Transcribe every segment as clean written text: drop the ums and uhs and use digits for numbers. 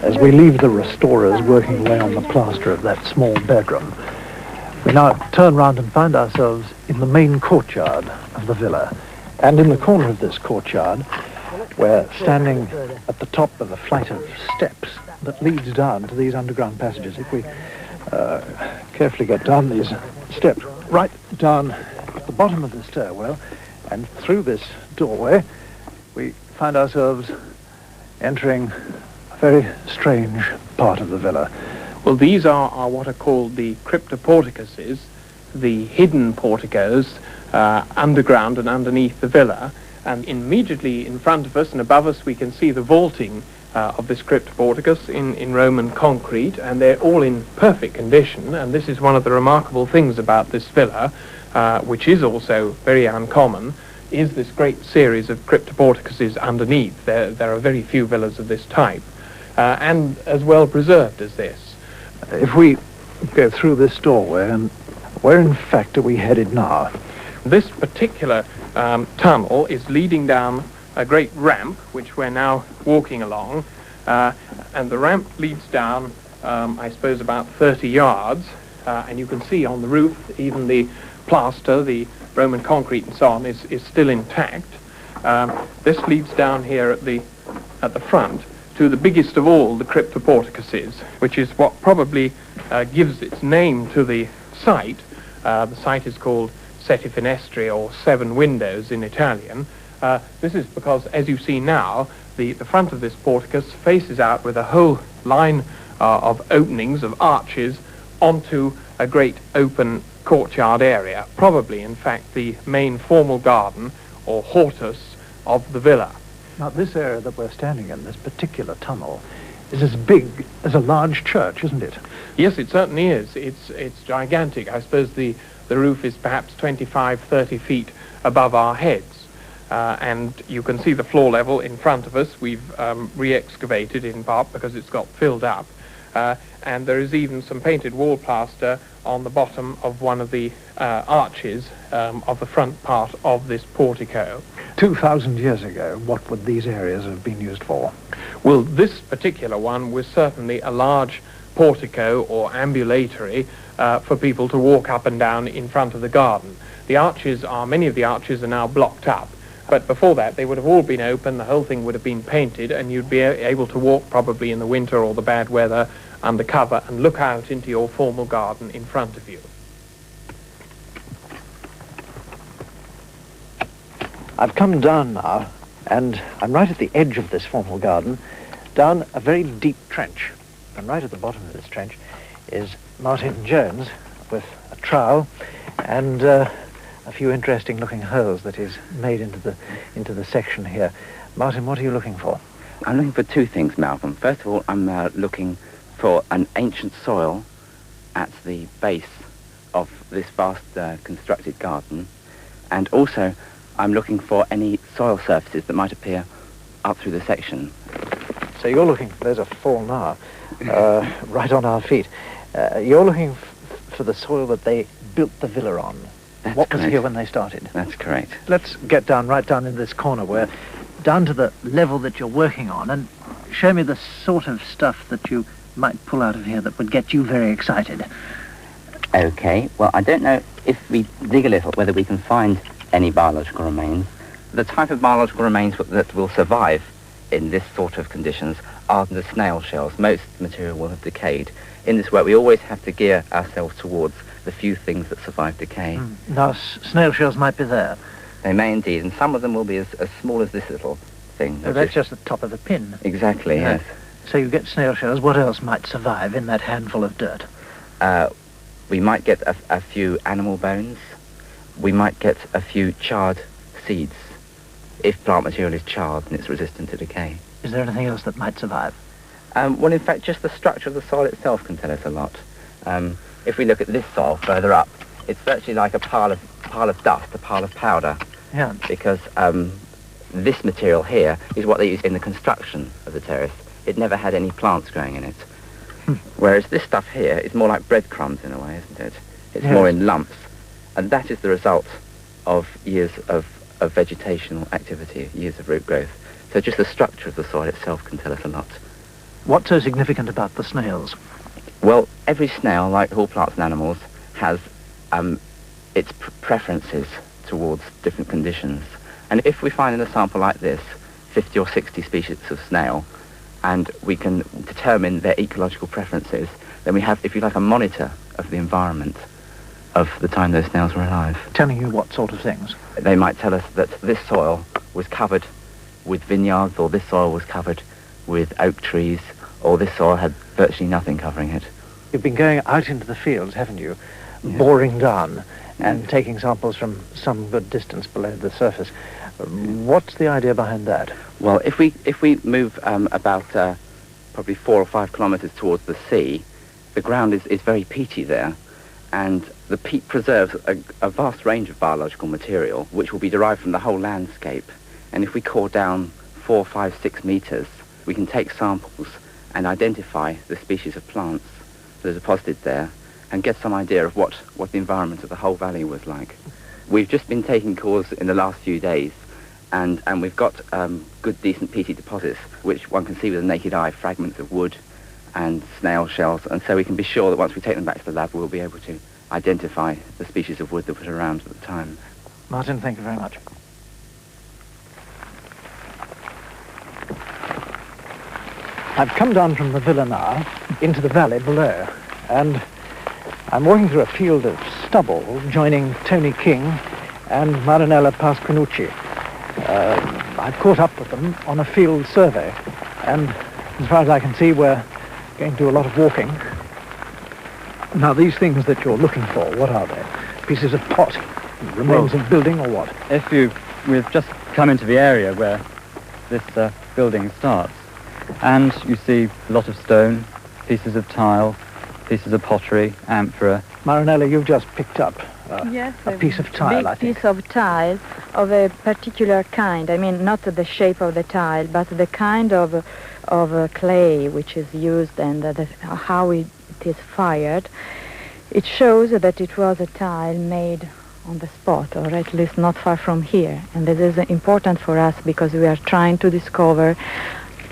As we leave the restorers working away on the plaster of that small bedroom, we now turn round and find ourselves in the main courtyard of the villa. And in the corner of this courtyard, we're standing at the top of a flight of steps that leads down to these underground passages. If we carefully get down these steps, right down at the bottom of the stairwell, and through this doorway, we find ourselves entering a very strange part of the villa. Well, these are what are called the cryptoporticuses, the hidden porticos underground and underneath the villa. And immediately in front of us and above us we can see the vaulting of this cryptoporticus in Roman concrete, and they're all in perfect condition. And this is one of the remarkable things about this villa, which is also very uncommon, is this great series of cryptoporticuses underneath. There are very few villas of this type, and as well preserved as this. If we go through this doorway, and where in fact are we headed now? This particular tunnel is leading down a great ramp, which we're now walking along, and the ramp leads down, I suppose, about 30 yards, and you can see on the roof even the plaster, the Roman concrete and so on is still intact. This leads down here at the front to the biggest of all the cryptoporticuses, which is what probably gives its name to the site. The site is called Sette Finestri, or seven windows in Italian. This is because, as you see now, the front of this porticus faces out with a whole line of openings, of arches, onto a great open courtyard area, probably, in fact, the main formal garden, or hortus, of the villa. Now, this area that we're standing in, this particular tunnel, is as big as a large church, isn't it? Yes, it certainly is. It's gigantic. I suppose the roof is perhaps 25, 30 feet above our heads. And you can see the floor level in front of us. We've re-excavated in part because it's got filled up. And there is even some painted wall plaster on the bottom of one of the arches of the front part of this portico. 2,000 years ago, what would these areas have been used for? Well, this particular one was certainly a large portico or ambulatory for people to walk up and down in front of the garden. Many of the arches are now blocked up, but before that they would have all been open, the whole thing would have been painted, and you'd be able to walk probably in the winter or the bad weather under cover and look out into your formal garden in front of you. I've come down now, and I'm right at the edge of this formal garden, down a very deep trench. And right at the bottom of this trench is Martin Jones with a trowel and a few interesting-looking holes that he's made into the section here. Martin, what are you looking for? I'm looking for two things, Malcolm. First of all, I'm looking for an ancient soil at the base of this vast constructed garden, and also I'm looking for any soil surfaces that might appear up through the section. So you're looking, there's a fall now, right on our feet. You're looking for the soil that they built the villa on. That's what correct. Was here when they started? That's correct. Let's get right down in this corner, down to the level that you're working on, and show me the sort of stuff that you might pull out of here that would get you very excited. Okay, well, I don't know if we dig a little whether we can find any biological remains. The type of biological remains that will survive in this sort of conditions are the snail shells. Most material will have decayed. In this work, we always have to gear ourselves towards the few things that survive decay. Now, snail shells might be there. They may indeed, and some of them will be as small as this little thing. So that's just the top of the pin. Exactly, yes. So you get snail shells. What else might survive in that handful of dirt? We might get a few animal bones. We might get a few charred seeds. If plant material is charred and it's resistant to decay. Is there anything else that might survive? Well, in fact, just the structure of the soil itself can tell us a lot. If we look at this soil further up, it's virtually like a pile of dust, a pile of powder. Yeah. Because this material here is what they used in the construction of the terrace. It never had any plants growing in it. Whereas this stuff here is more like breadcrumbs in a way, isn't it? It's more in lumps. And that is the result of years of vegetational activity, years of root growth. So just the structure of the soil itself can tell us a lot. What's so significant about the snails? Well, every snail, like all plants and animals, has its preferences towards different conditions. And if we find in a sample like this 50 or 60 species of snail, and we can determine their ecological preferences, then we have, if you like, a monitor of the environment of the time those snails were alive. Telling you what sort of things? They might tell us that this soil was covered with vineyards, or this soil was covered with oak trees, or this soil had virtually nothing covering it. You've been going out into the fields, haven't you? Yeah. Boring down and taking samples from some good distance below the surface. What's the idea behind that? Well, if we move about probably 4 or 5 kilometres towards the sea, the ground is very peaty there, and the peat preserves a vast range of biological material which will be derived from the whole landscape. And if we core down 4, 5, 6 metres, we can take samples and identify the species of plants that are deposited there and get some idea of what the environment of the whole valley was like. We've just been taking cores in the last few days, and we've got good, decent peaty deposits, which one can see with the naked eye, fragments of wood and snail shells, and so we can be sure that once we take them back to the lab, we'll be able to identify the species of wood that was around at the time. Martin, thank you very much. I've come down from the villa now into the valley below, and I'm walking through a field of stubble joining Tony King and Marinella Pasquinucci. I've caught up with them on a field survey, and as far as I can see, we're going to do a lot of walking. Now, these things that you're looking for, what are they? Pieces of pot, remains of building, or what? We've just come into the area where this building starts, and you see a lot of stone, pieces of tile, pieces of pottery, amphora. Marinella, you've just picked up yes, a piece of tile, I think. Piece of tile of a particular kind. I mean, not the shape of the tile, but the kind of clay which is used and how it is fired. It shows that it was a tile made on the spot, or at least not far from here. And this is important for us because we are trying to discover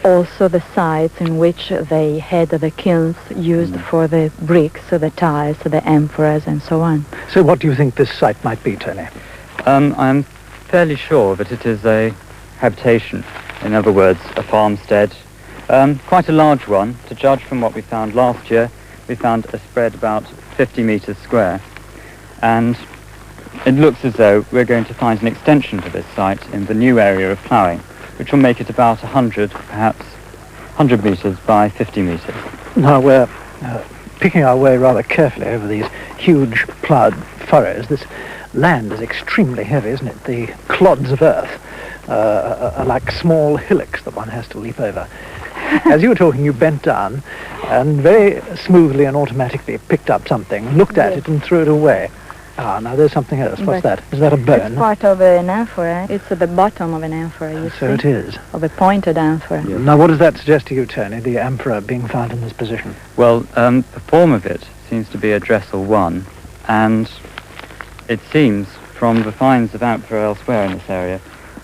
also the sites in which they had the kilns used for the bricks, the tiles, the amphoras, and so on. So what do you think this site might be, Tony? I'm fairly sure that it is a habitation, in other words, a farmstead. Quite a large one. To judge from what we found last year, we found a spread about 50 metres square. And it looks as though we're going to find an extension to this site in the new area of ploughing, which will make it about 100, perhaps 100 metres by 50 metres. Now we're picking our way rather carefully over these huge ploughed furrows. This land is extremely heavy, isn't it? The clods of earth are like small hillocks that one has to leap over. As you were talking, you bent down and very smoothly and automatically picked up something, looked at it and threw it away. Ah, now there's something else. What's that? Is that a bone? It's part of an amphora. It's at the bottom of an amphora, you see. So it is. Of a pointed amphora. Yes. Now, what does that suggest to you, Tony, the amphora being found in this position? Well, the form of it seems to be a Dressel 1, and it seems, from the finds of amphora elsewhere in this area,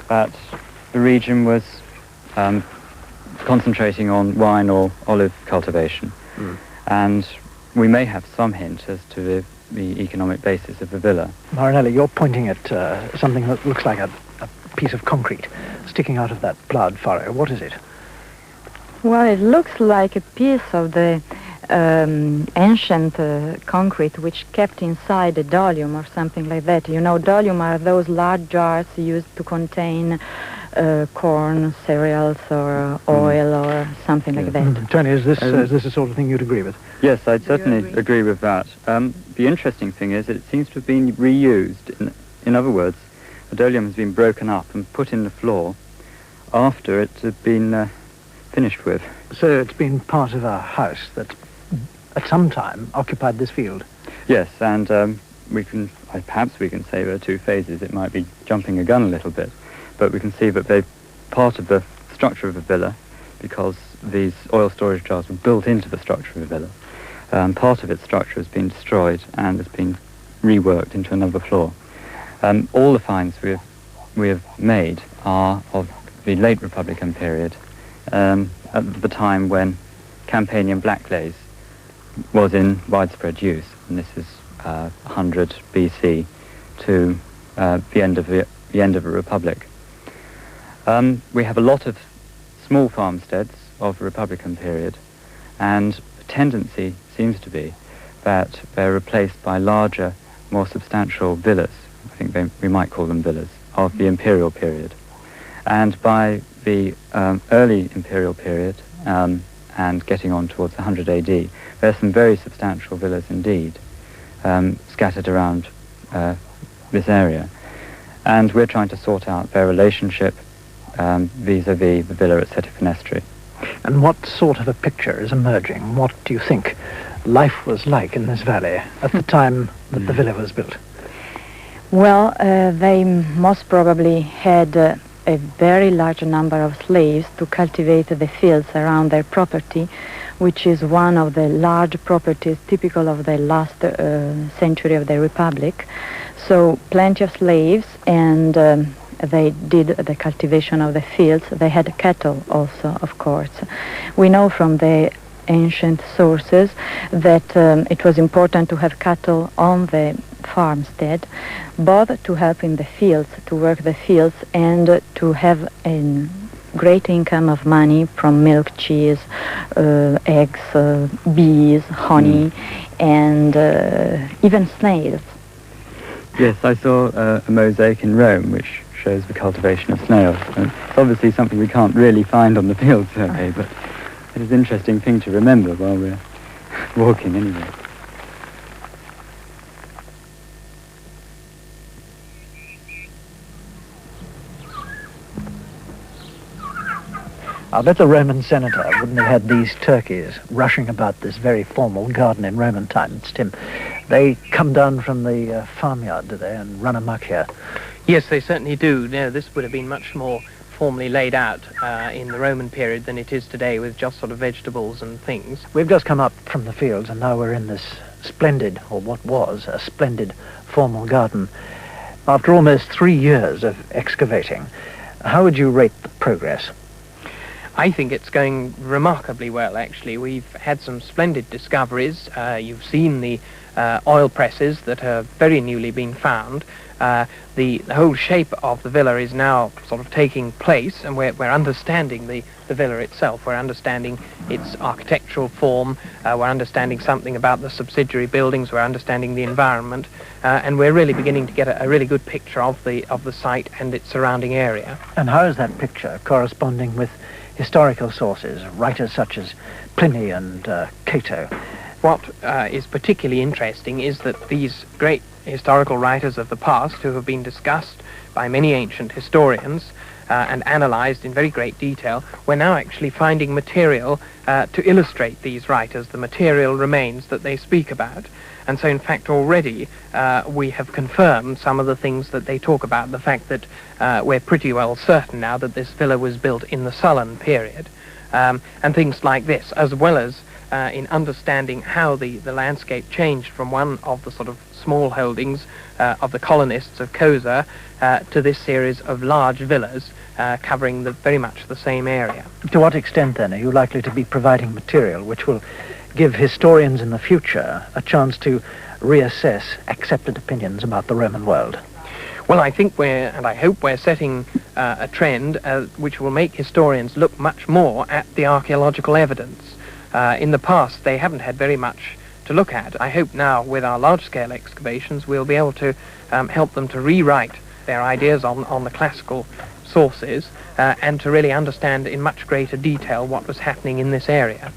that the region was concentrating on wine or olive cultivation. And we may have some hint as to the economic basis of the villa. Marinella, you're pointing at something that looks like a piece of concrete sticking out of that ploughed furrow. What is it? Well, it looks like a piece of the ancient concrete which kept inside a dolium or something like that. You know, dolium are those large jars used to contain corn, cereals, or oil, or something like that. Tony, is this the sort of thing you'd agree with? Yes, I'd certainly agree with that. The interesting thing is that it seems to have been reused. In other words, the dolium has been broken up and put in the floor after it had been finished with. So it's been part of a house that at some time occupied this field? Yes, and perhaps we can say there are two phases. It might be jumping a gun a little bit, but we can see that they're part of the structure of the villa because these oil storage jars were built into the structure of the villa. Part of its structure has been destroyed and has been reworked into another floor. All the finds we have made are of the late Republican period, at the time when Campanian blackglaze was in widespread use, and this is 100 BC to the end of a republic. We have a lot of small farmsteads of the Republican period, and the tendency seems to be that they're replaced by larger, more substantial villas. I think we might call them villas of the imperial period. And by the early imperial period, and getting on towards 100 AD, there's some very substantial villas indeed, scattered around this area. And we're trying to sort out their relationship vis-à-vis the villa at Sette Finestri. And what sort of a picture is emerging? What do you think life was like in this valley at the time that the villa was built? Well, they most probably had a very large number of slaves to cultivate the fields around their property, which is one of the large properties typical of the last century of the Republic. So plenty of slaves, and they did the cultivation of the fields. They had cattle also, of course. We know from the ancient sources that it was important to have cattle on the farmstead, both to help in the fields, to work the fields, and to have a great income of money from milk, cheese, eggs, bees, honey, and even snails. Yes, I saw a mosaic in Rome which shows the cultivation of snails. And it's obviously something we can't really find on the field survey, but it is an interesting thing to remember while we're walking anyway. I bet the Roman senator wouldn't have had these turkeys rushing about this very formal garden in Roman times, Tim. They come down from the farmyard, do they, and run amok here? Yes, they certainly do. No, this would have been much more formally laid out in the Roman period than it is today, with just sort of vegetables and things. We've just come up from the fields, and now we're in this splendid, or what was a splendid, formal garden. After almost 3 years of excavating, how would you rate the progress? I think it's going remarkably well, actually. We've had some splendid discoveries. You've seen the oil presses that have very newly been found. The whole shape of the villa is now sort of taking place, and we're understanding the villa itself. We're understanding its architectural form. We're understanding something about the subsidiary buildings. We're understanding the environment, and we're really beginning to get a really good picture of the site and its surrounding area. And how is that picture corresponding with historical sources, writers such as Pliny and Cato? What is particularly interesting is that these great historical writers of the past, who have been discussed by many ancient historians and analysed in very great detail, we're now actually finding material to illustrate these writers, the material remains that they speak about. And so, in fact, already we have confirmed some of the things that they talk about, the fact that we're pretty well certain now that this villa was built in the Sullan period, and things like this, as well as in understanding how the landscape changed from one of the sort of small holdings of the colonists of Cosa to this series of large villas covering very much the same area. To what extent, then, are you likely to be providing material which will give historians in the future a chance to reassess accepted opinions about the Roman world? Well, I think and I hope we're setting a trend which will make historians look much more at the archaeological evidence. In the past, they haven't had very much to look at. I hope now, with our large-scale excavations, we'll be able to help them to rewrite their ideas on the classical sources and to really understand in much greater detail what was happening in this area.